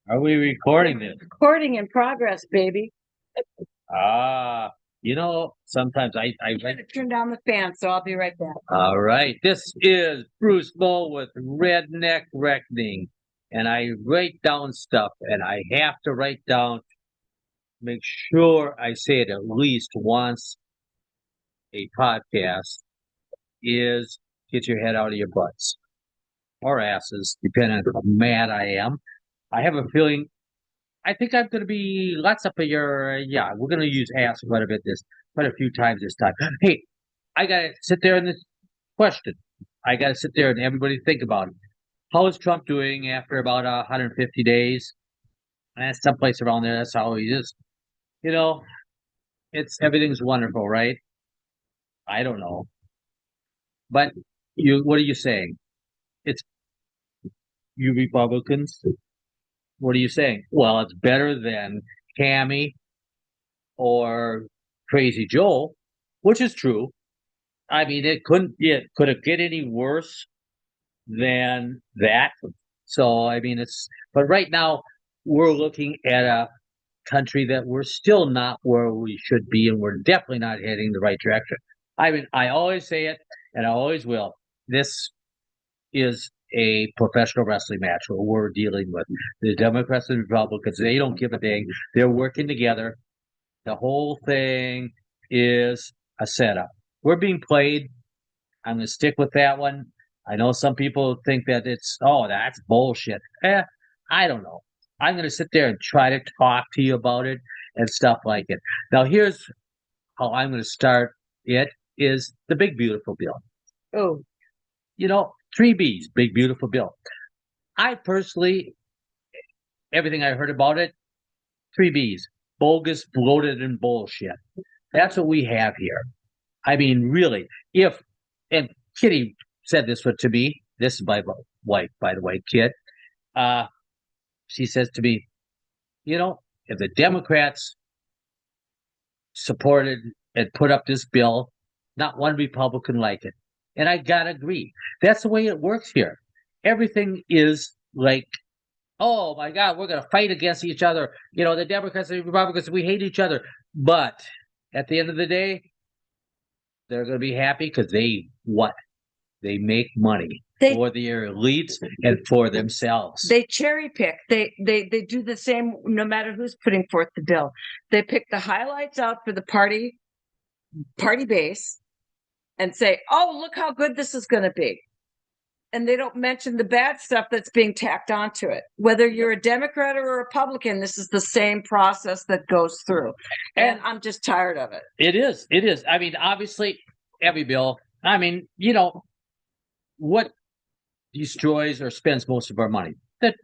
Are we recording this? Recording in progress, baby. Ah, sometimes I I'm write. gonna turn down the fan, so I'll be right back. All right, this is Bruce Bowl with Redneck Reckoning, and I write down stuff, and I have to write down, make sure I say it at least once a podcast is get your head out of your butts or asses, depending on how mad I am. I have a feeling I think I'm going to be lots up of your, yeah, we're going to use ass quite a few times this time. Hey, I got to sit there in this question. I got to sit there and everybody think about it. How is Trump doing after about 150 days? And someplace around there, that's how he is. You know, everything's wonderful, right? I don't know. But what are you saying? It's you Republicans. What are you saying? Well, it's better than Cammy or Crazy Joe, which is true. I mean, could it get any worse than that? So, I mean, but right now we're looking at a country that we're still not where we should be, and we're definitely not heading the right direction. I mean, I always say it, and I always will. This is a professional wrestling match what we're dealing with. The Democrats and Republicans, they don't give a dang. They're working together. The whole thing is a setup. We're being played. I'm going to stick with that one. I know some people think that that's bullshit. I don't know. I'm going to sit there and try to talk to you about it and stuff like it. Now, here's how I'm going to start it is the big, beautiful bill. Oh, Three B's, big, beautiful bill. I personally, everything I heard about it, three B's, bogus, bloated, and bullshit. That's what we have here. I mean, really, and Kitty said this to me. This is my wife, by the way, Kit. She says to me, if the Democrats supported and put up this bill, not one Republican like it. And I gotta agree. That's the way it works here. Everything is like, oh my God, we're gonna fight against each other. The Democrats and the Republicans, we hate each other. But at the end of the day, they're gonna be happy because they make money they for their elites and for themselves. they cherry pick. They do the same no matter who's putting forth the bill. They pick the highlights out for the party base and say, "Oh, look how good this is going to be." And they don't mention the bad stuff that's being tacked onto it. Whether you're a Democrat or a Republican, this is the same process that goes through. And I'm just tired of it. It is. It is. I mean, obviously, every bill, I mean, what destroys or spends most of our money? The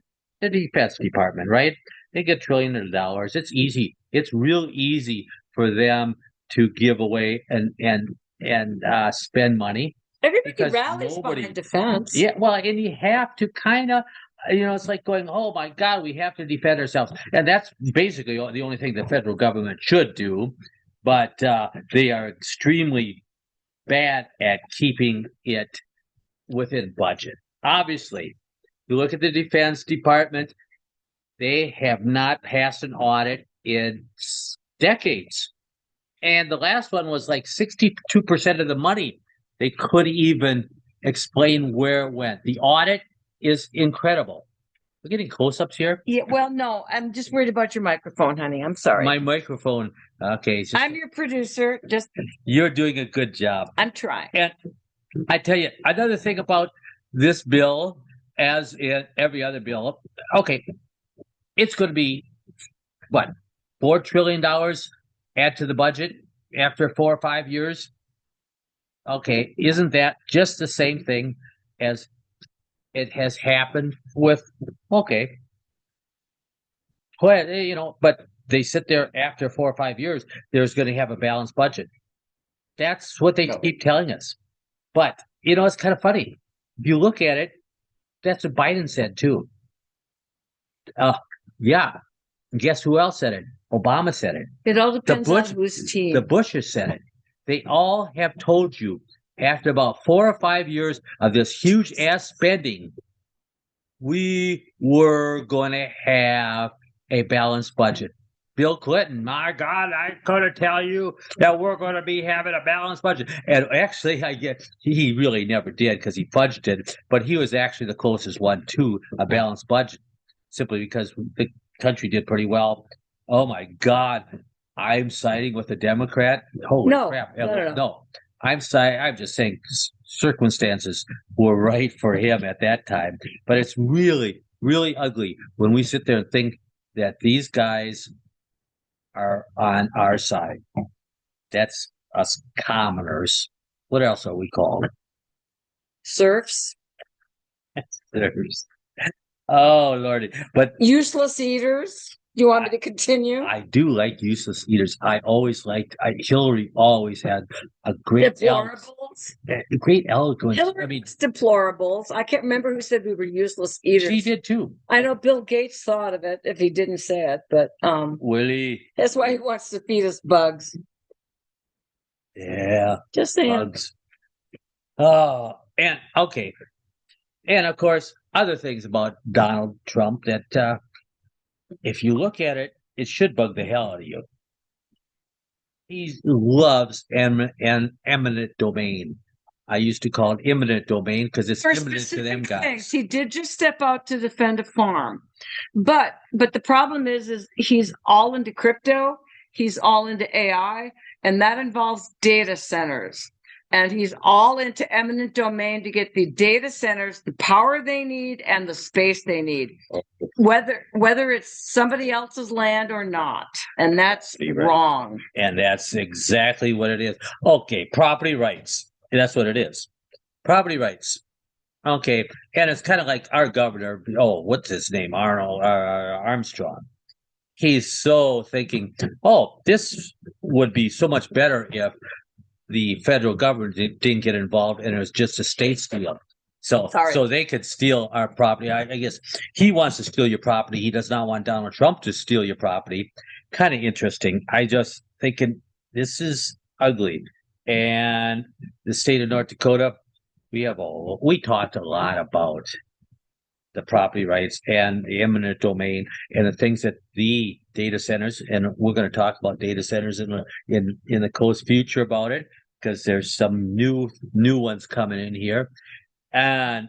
Defense Department, right? They get trillions of dollars. It's easy. It's real easy for them to give away and spend money. Everybody rallies behind defense. Yeah, well, and you have to kind of, it's like going, oh my God, we have to defend ourselves, and that's basically the only thing the federal government should do. But they are extremely bad at keeping it within budget. Obviously, you look at the Defense Department, they have not passed an audit in decades. And the last one was like 62% of the money. They couldn't even explain where it went. The audit is incredible. We're getting close-ups here. Yeah, well, no, I'm just worried about your microphone, honey. I'm sorry. My microphone. Okay. I'm your producer. You're doing a good job. I'm trying. And I tell you, another thing about this bill, as in every other bill, okay, it's going to be, what, $4 trillion add to the budget after 4 or 5 years? Okay, isn't that just the same thing as it has happened with, okay, but they sit there after 4 or 5 years, there's going to have a balanced budget. That's what they keep telling us. But, it's kind of funny. If you look at it, that's what Biden said too. Yeah. Guess who else said it? Obama said it. It all depends on whose team. The Bushes said it. They all have told you after about 4 or 5 years of this huge ass spending, we were going to have a balanced budget. Bill Clinton, my God, I couldn't tell you that we're going to be having a balanced budget. And actually, I guess he really never did because he fudged it, but he was actually the closest one to a balanced budget simply because the country did pretty well. Oh my God, I'm siding with the Democrat. Holy No, crap. no. I'm just saying circumstances were right for him at that time. But it's really, really ugly when we sit there and think that these guys are on our side. That's us commoners. What else are we called? Serfs, Sinners. Oh Lordy. But useless eaters. Do you want me to continue? I do like useless eaters. Hillary always had a great Deplorables. great eloquence. Hillary I mean, was deplorables. I can't remember who said we were useless eaters. she did too. I know Bill Gates thought of it if he didn't say it, but Willie. that's why he wants to feed us bugs. Yeah. Just saying. Bugs. Oh, and okay. And of course, other things about Donald Trump that if you look at it, it should bug the hell out of you. He loves eminent domain. I used to call it imminent domain because it's For imminent to them specific guys. things, he did just step out to defend a farm, but the problem is he's all into crypto, he's all into AI, and that involves data centers. And he's all into eminent domain to get the data centers, the power they need, and the space they need, whether it's somebody else's land or not. And that's wrong. And that's exactly what it is. Okay, property rights. That's what it is. Property rights. Okay, and it's kind of like our governor. Oh, what's his name? Arnold Armstrong. He's so thinking, oh, this would be so much better if the federal government didn't get involved and it was just a state steal. So they could steal our property. I guess he wants to steal your property. He does not want Donald Trump to steal your property. Kind of interesting. I just thinking this is ugly. And the state of North Dakota, we talked a lot about the property rights and the eminent domain and the things that the data centers, and we're going to talk about data centers in the close future about it, because there's some new ones coming in here, and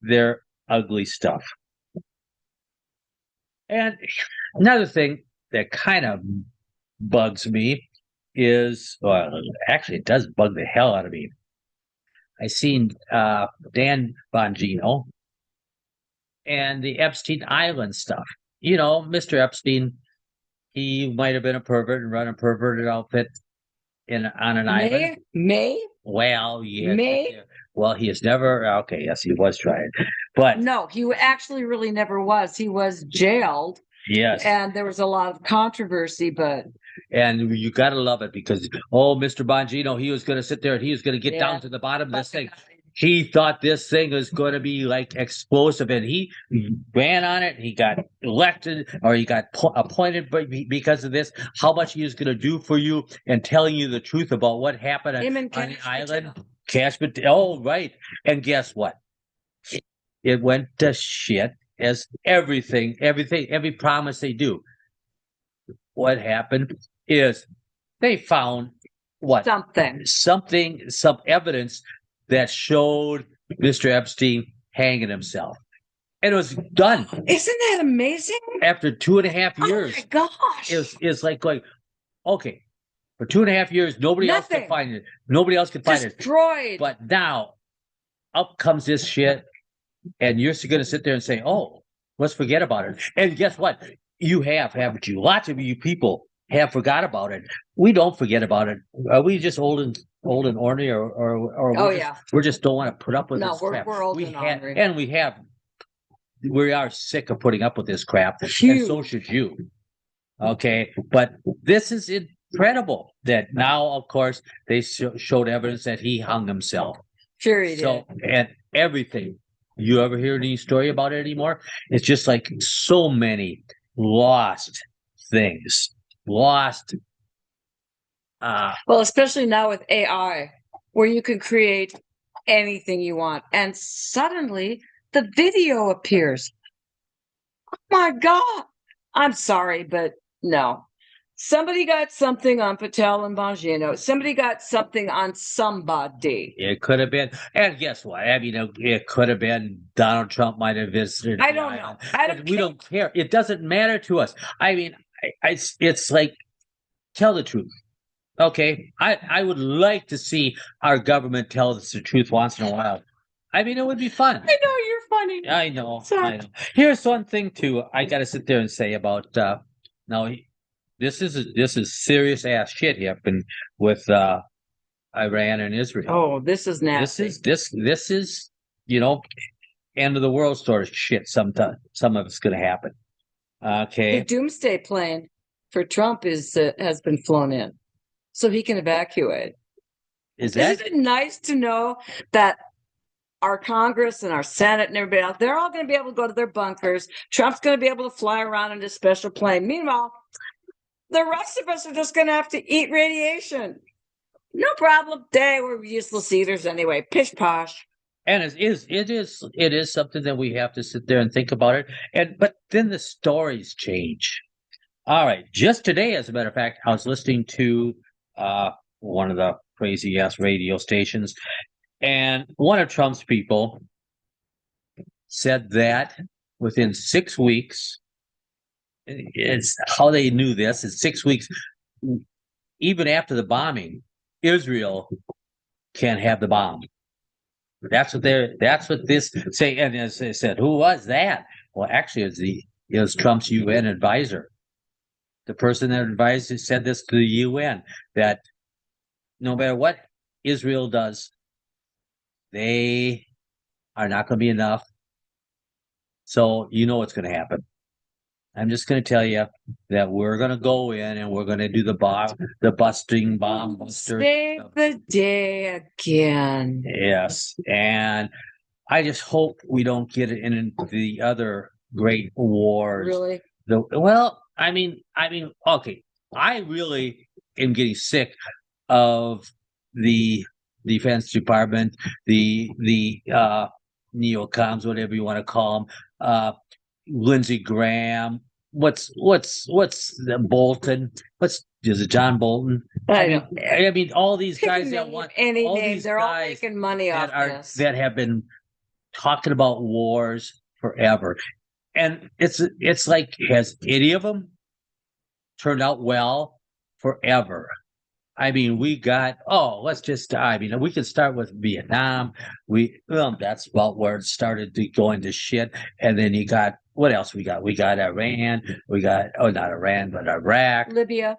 they're ugly stuff. And another thing that kind of bugs me is, well, actually it does bug the hell out of me. I seen Dan Bongino and the Epstein Island stuff. You know, Mr. Epstein, he might have been a pervert and run a perverted outfit on an island. Well, yes. Well, he has never. Okay, yes, he was trying, but no, he actually really never was. He was jailed. Yes, and there was a lot of controversy, and you got to love it because Mr. Bongino, he was going to sit there and he was going to get down to the bottom of this thing. He thought this thing was going to be like explosive, and he ran on it. He got elected, or he got appointed because of this. How much he was going to do for you and telling you the truth about what happened on the island. Oh, right. And guess what? It went to shit as every promise they do. What happened is they found some evidence that showed Mr. Epstein hanging himself. And it was done. Isn't that amazing? After 2.5 years. Oh my gosh. It's like going, okay, for 2.5 years, nobody else could find it. Nobody else could find it. Destroyed. But now, up comes this shit, and you're going to sit there and say, oh, let's forget about it. And guess what? You haven't you? Lots of you people have forgot about it. We don't forget about it. Are we just old and ornery, or we just don't want to put up with this crap? We're old and ornery. And we are sick of putting up with this crap, and so should you. Okay, but this is incredible that now, of course, they showed evidence that he hung himself. Sure he did. And everything. You ever hear any story about it anymore? It's just like so many lost things. Well, especially now with AI, where you can create anything you want. And suddenly the video appears. Oh my God. I'm sorry, but no. Somebody got something on Patel and Bongino. Somebody got something on somebody. It could have been, and guess what? I mean, it could have been Donald Trump might have visited. I the don't know. island. I don't We care. don't care. It doesn't matter to us. I mean, it's like, tell the truth. Okay, I would like to see our government tell us the truth once in a while. I mean, it would be fun. I know you're funny. I know. Sorry. I know. Here's one thing too. I got to sit there and say about now. This is serious ass shit happened with Iran and Israel. Oh, this is nasty. This is end of the world sort of shit. Sometime some of it's going to happen. The Okay, doomsday plane for Trump has been flown in, so he can evacuate. Isn't it nice to know that our Congress and our Senate and everybody else, they're all going to be able to go to their bunkers. Trump's going to be able to fly around in a special plane. Meanwhile, the rest of us are just going to have to eat radiation. No problem. We're useless eaters anyway. Pish posh. And it is something that we have to sit there and think about it. But then the stories change. All right. Just today, as a matter of fact, I was listening to one of the crazy ass radio stations, and one of Trump's people said that within 6 weeks, it's how they knew this. In 6 weeks, even after the bombing, Israel can't have the bomb. That's what this say. And as they said, who was that? Well, actually, it was Trump's UN advisor. The person that said this to the UN, that no matter what Israel does, they are not going to be enough. So you know what's going to happen. I'm just going to tell you that we're going to go in and we're going to do the busting bomb buster. Save the day again. Yes, and I just hope we don't get it into the other great wars. Really? I mean, okay. I really am getting sick of the Defense Department, the neocons, whatever you want to call them, Lindsey Graham. What's the Bolton? Is it John Bolton? I mean, all these guys that want any all name. these They're all guys making money off this. that have been talking about wars forever, and it's like, has any of them turned out well forever? I mean, we got, we can start with Vietnam. That's about where it started to go into shit. And then you got, what else we got? We got Iran. We got, not Iran, but Iraq. Libya.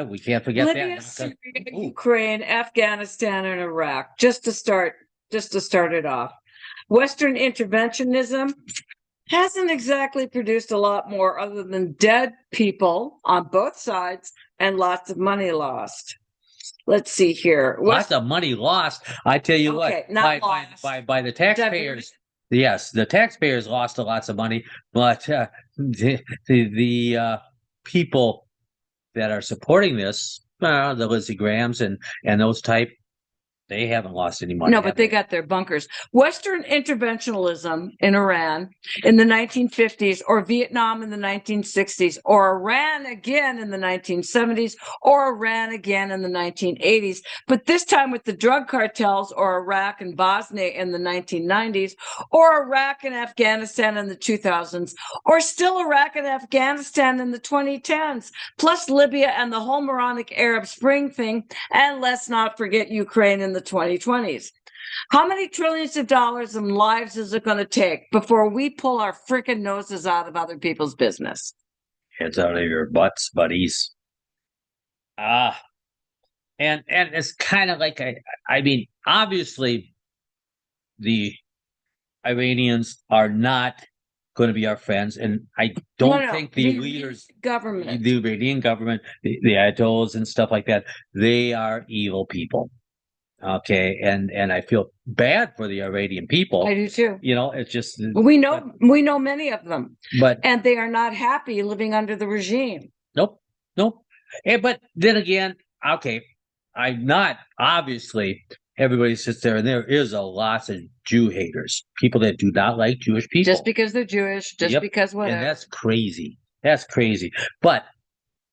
We can't forget Libya, that. Syria, Ukraine, Afghanistan, and Iraq. Just to start it off. Western interventionism hasn't exactly produced a lot more other than dead people on both sides and lots of money lost. Let's see here. Lots of money lost. I tell you what, not lost. By the taxpayers. Yes, the taxpayers lost lots of money, but the people that are supporting this, the Lindsey Grahams and those type, they haven't lost any money. No, but they got their bunkers. Western interventionism in Iran in the 1950s, or Vietnam in the 1960s, or Iran again in the 1970s, or Iran again in the 1980s. But this time with the drug cartels, or Iraq and Bosnia in the 1990s, or Iraq and Afghanistan in the 2000s, or still Iraq and Afghanistan in the 2010s, plus Libya and the whole moronic Arab Spring thing, and let's not forget Ukraine in the 2020s. How many trillions of dollars and lives is it going to take before we pull our freaking noses out of other people's business? It's out of your butts, buddies. And it's kind of like, I mean, obviously the Iranians are not going to be our friends, and I don't think the leaders, the Iranian government, the Ayatollahs and stuff like that, they are evil people. Okay, and I feel bad for the Iranian people. I do too. It's just we know many of them, but and they are not happy living under the regime. Nope. But then again, okay, I'm not obviously everybody sits there, and there is a lot of Jew haters, people that do not like Jewish people. Just because they're Jewish, just Yep. because whatever. And that's crazy. That's crazy. But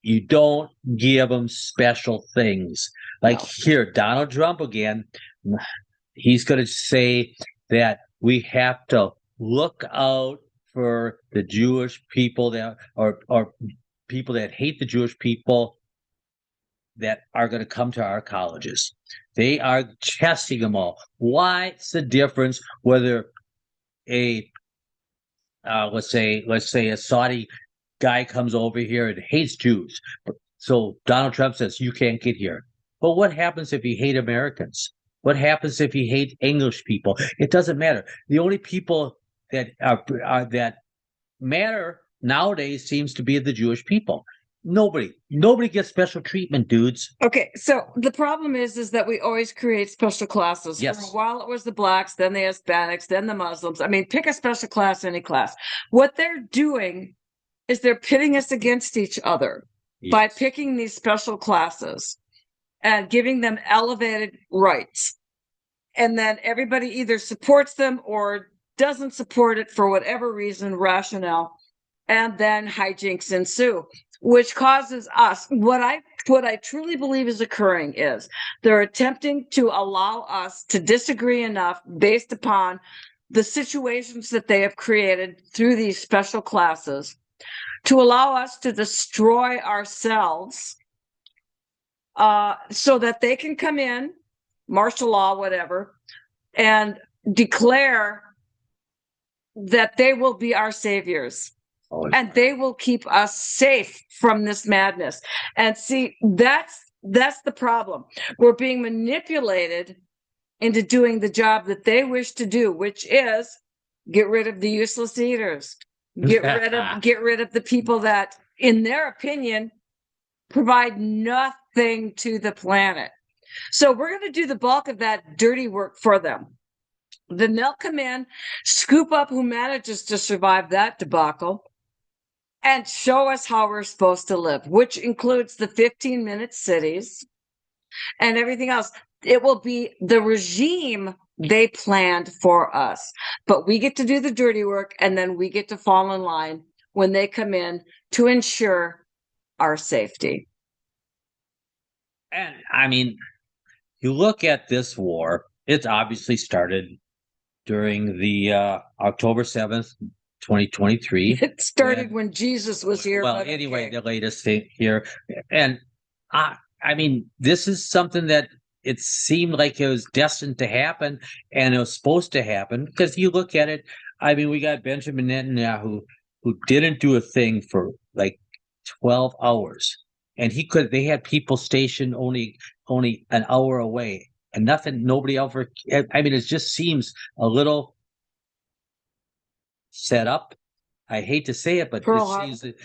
you don't give them special things. Like No. here, Donald Trump again, he's going to say that we have to look out for the Jewish people that or people that hate the Jewish people that are going to come to our colleges. They are testing them all. What's the difference whether a let's say a Saudi guy comes over here and hates Jews? So Donald Trump says you can't get here. But what happens if you hate Americans? What happens if you hate English people? It doesn't matter. The only people that that matter nowadays seems to be the Jewish people. Nobody gets special treatment, dudes. Okay, so the problem is that we always create special classes. Yes. For a while it was the blacks, then the Hispanics, then the Muslims. I mean, pick a special class, any class. What they're doing is they're pitting us against each other by Yes. picking these special classes and giving them elevated rights. And then everybody either supports them or doesn't support it for whatever reason, rationale, and then hijinks ensue, which causes us what I truly believe is occurring is they're attempting to allow us to disagree enough based upon the situations that they have created through these special classes to allow us to destroy ourselves so that they can come in, martial law, whatever, and declare that they will be our saviors. Oh, And they will keep us safe from this madness. And see, that's the problem. We're being manipulated into doing the job that they wish to do, which is get rid of the useless eaters. Get rid of the people that, in their opinion, provide nothing to the planet. So we're going to do the bulk of that dirty work for them. Then they'll come in, scoop up who manages to survive that debacle, and show us how we're supposed to live, which includes the 15-minute cities and everything else. It will be the regime they planned for us, but we get to do the dirty work, and then we get to fall in line when they come in to ensure our safety. And I mean, you look at this war, it's obviously started during the October 7th, 2023. It started when Jesus was here. Well, anyway, the latest thing here. And I mean, this is something that it seemed like it was destined to happen, and it was supposed to happen, because you look at it, I mean, we got Benjamin Netanyahu, who didn't do a thing for like 12 hours. And they had people stationed only an hour away, and nobody ever, I mean, it just seems a little set up. I hate to say it, but Pearl it Harbor. seems that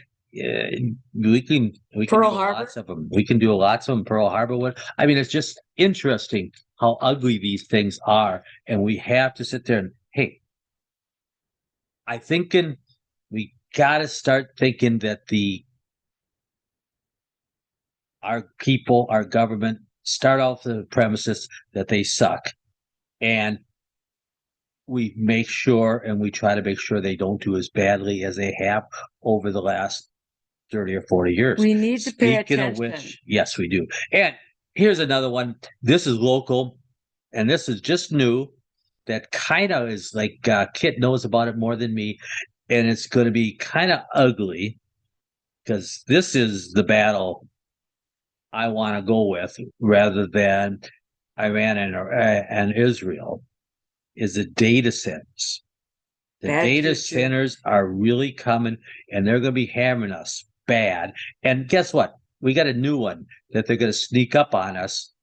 we can Pearl do Harbor. lots of them. We can do lots of them. Pearl Harbor. I mean, it's just interesting how ugly these things are, and we have to sit there and, hey, we got to start thinking that our people, our government, start off the premises that they suck, and we make sure, and we try to make sure they don't do as badly as they have over the last 30 or 40 years. We need to pay Speaking attention. of which, yes, we do. And here's another one. This is local, and this is just new. That kind of is like Kit knows about it more than me, and it's going to be kind of ugly, because this is the battle I want to go with rather than Iran and Israel. Is the data centers. The Bad data juju. centers are really coming, and they're going to be hammering us bad. And guess what? We got a new one that they're going to sneak up on us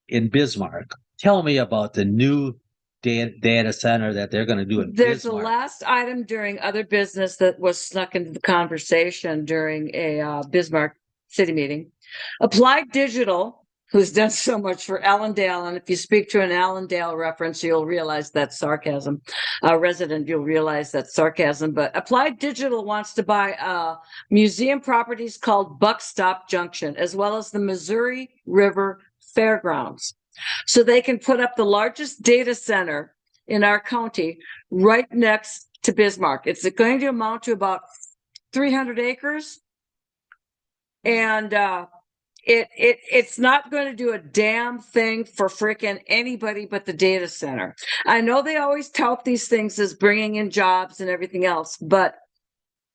in Bismarck. Tell me about the new data center that they're going to do in There's Bismarck. a last item during other business that was snuck into the conversation during a Bismarck city meeting. Applied Digital, who's done so much for Allendale, and if you speak to an Allendale reference, you'll realize that's sarcasm. Resident, you'll realize that's sarcasm. But Applied Digital wants to buy museum properties called Buck Stop Junction, as well as the Missouri River Fairgrounds. so they can put up the largest data center in our county right next to Bismarck. It's going to amount to about 300 acres. And it's not going to do a damn thing for frickin' anybody but the data center. I know they always tout these things as bringing in jobs and everything else, but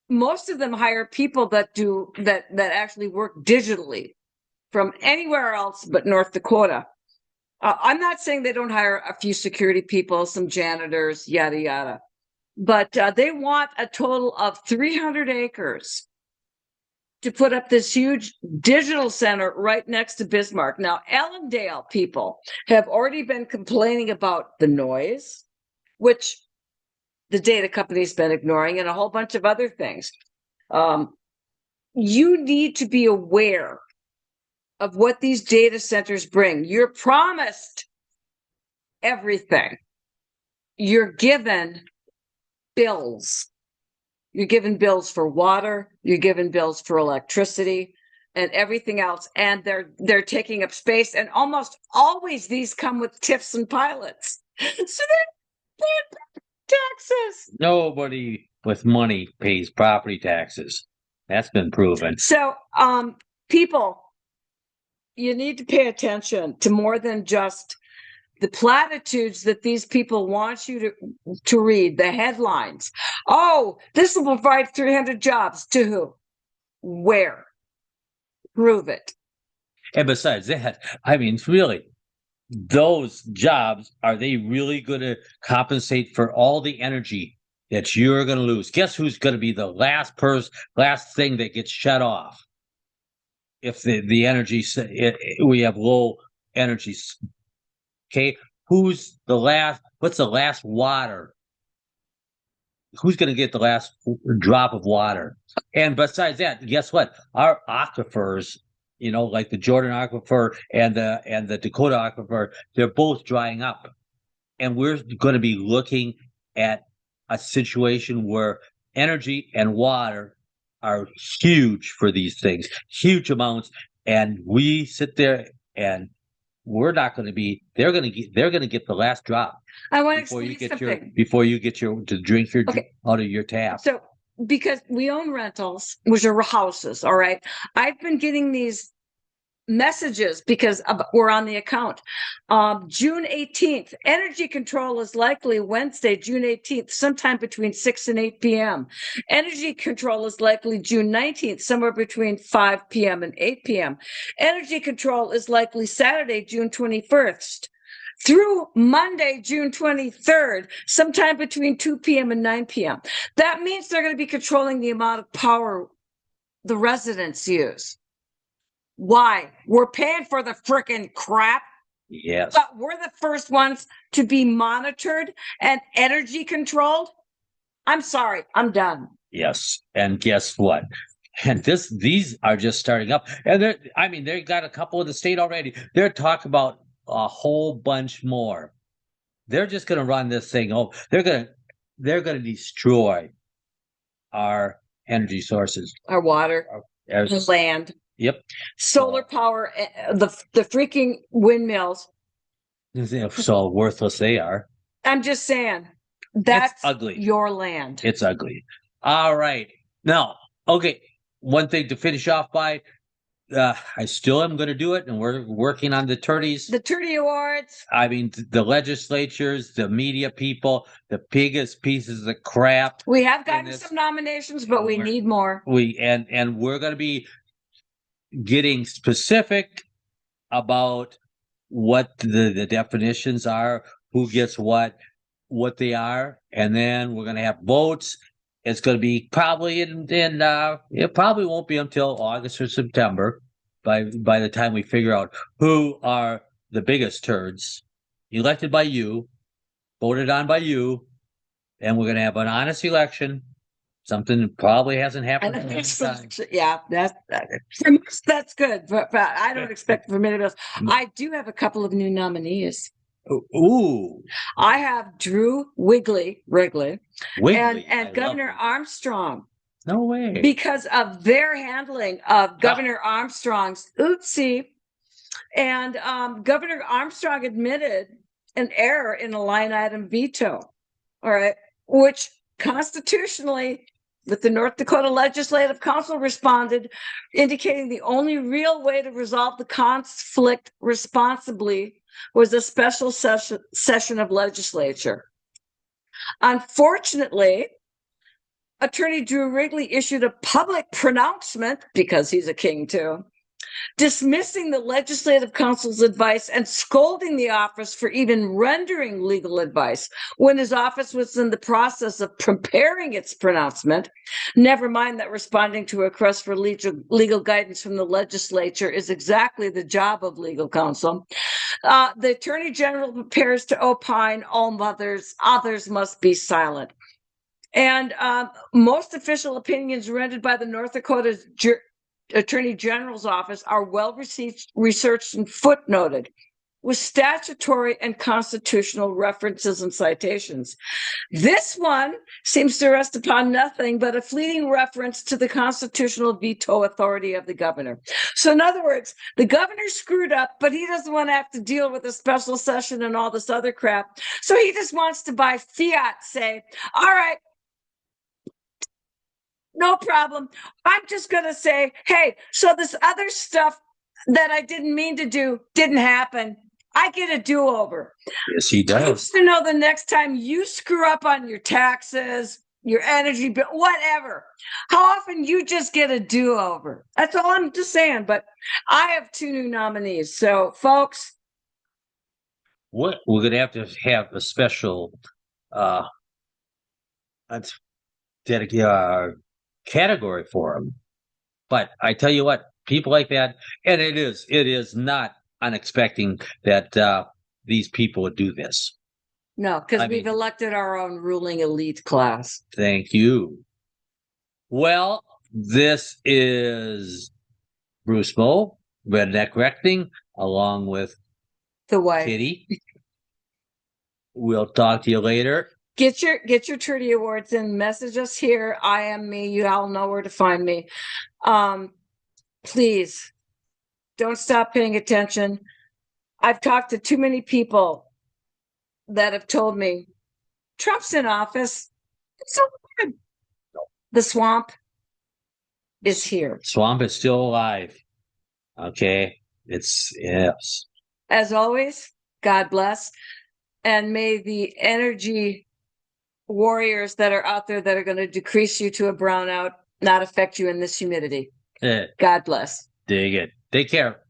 most of them hire people that actually work digitally from anywhere else but North Dakota. I'm not saying they don't hire a few security people, some janitors, yada, yada. But they want a total of 300 acres to put up this huge digital center right next to Bismarck. Now, Ellendale people have already been complaining about the noise, which the data company's been ignoring, and a whole bunch of other things. You need to be aware of what these data centers bring. You're promised everything. You're given bills. You're given bills for water, you're given bills for electricity and everything else. And they're taking up space. And almost always these come with TIFs and pilots. So they're taxes. Nobody with money pays property taxes. That's been proven. So people, you need to pay attention to more than just the platitudes that these people want you to read, the headlines. Oh, this will provide 300 jobs. To who? Where? Prove it. And besides that, I mean, really, those jobs, are they really going to compensate for all the energy that you're going to lose? Guess who's going to be the last thing that gets shut off? If the energy, we have low energy. Okay, what's the last water? Who's going to get the last drop of water? And besides that, guess what? Our aquifers, like the Jordan Aquifer and the Dakota Aquifer, they're both drying up. And we're going to be looking at a situation where energy and water are huge for these things, huge amounts. And we sit there and we're not going to be. They're going to get the last drop. I want to explain something before you get to drink out of your tap. So, because we own rentals, which are houses, all right. I've been getting these messages because we're on the account. June 18th, energy control is likely Wednesday, June 18th, sometime between 6 and 8 p.m. Energy control is likely June 19th, somewhere between 5 p.m. and 8 p.m. Energy control is likely Saturday, June 21st. Through Monday, June 23rd, sometime between 2 p.m. and 9 p.m. That means they're going to be controlling the amount of power the residents use. Why? We're paying for the frickin' crap. Yes. But we're the first ones to be monitored and energy controlled. I'm sorry. I'm done. Yes. And guess what? And these are just starting up. And they got a couple in the state already. They're talking about a whole bunch more. They're just going to run this thing. Oh, they're going to destroy our energy sources, our water, our land. Yep. Solar power, the freaking windmills. So worthless they are. I'm just saying, that's ugly. Your land. It's ugly. All right. Now, okay. One thing to finish off by, I still am going to do it, and we're working on the Turdies. The Turdy Awards. I mean, the legislatures, the media people, the biggest pieces of crap. We have gotten some nominations, but we need more. And we're going to be getting specific about what the definitions are, who gets what they are, and then we're going to have votes. It's going to be probably it probably won't be until August or September by the time we figure out who are the biggest turds, elected by you, voted on by you, and we're going to have an honest election. Something that probably hasn't happened. Yeah, that's good, but I don't expect from anybody else. I do have a couple of new nominees. Ooh! I have Drew Wrigley. And Governor Armstrong. No way! Because of their handling of Governor Armstrong's oopsie And Governor Armstrong admitted an error in a line item veto, all right, which constitutionally, with the North Dakota Legislative Council responded, indicating the only real way to resolve the conflict responsibly was a special session of legislature. Unfortunately, Attorney Drew Wrigley issued a public pronouncement, because he's a king too, dismissing the Legislative Council's advice and scolding the office for even rendering legal advice when his office was in the process of preparing its pronouncement. Never mind that responding to a request for legal guidance from the legislature is exactly the job of legal counsel. The Attorney General prepares to opine, others must be silent. And most official opinions rendered by the North Dakota Attorney General's office are well researched and footnoted with statutory and constitutional references and citations. This one seems to rest upon nothing but a fleeting reference to the constitutional veto authority of the governor. So in other words, the governor screwed up, but he doesn't want to have to deal with a special session and all this other crap. So he just wants to by fiat say, all right, no problem. I'm just going to say, hey, so this other stuff that I didn't mean to do didn't happen. I get a do-over. Yes, he does. Just to know the next time you screw up on your taxes, your energy bill, whatever, how often you just get a do-over. That's all I'm just saying. But I have 2 new nominees. So, folks. What we're going to have a special category for them. But I tell you what, people like that, and it is not unexpected that these people would do this. No, because we've elected our own ruling elite class. Thank you. Well, this is Bruce Moe, Redneck Reckoning, along with the wife, Kitty. We'll talk to you later. Get your Trudy Awards and message us here. I am me. You all know where to find me. Please don't stop paying attention. I've talked to too many people that have told me Trump's in office. It's so good. The swamp is here. Swamp is still alive. Okay. Yes. As always, God bless. And may the energy warriors that are out there that are going to decrease you to a brownout not affect you in this humidity. God bless. Dig it. Take care.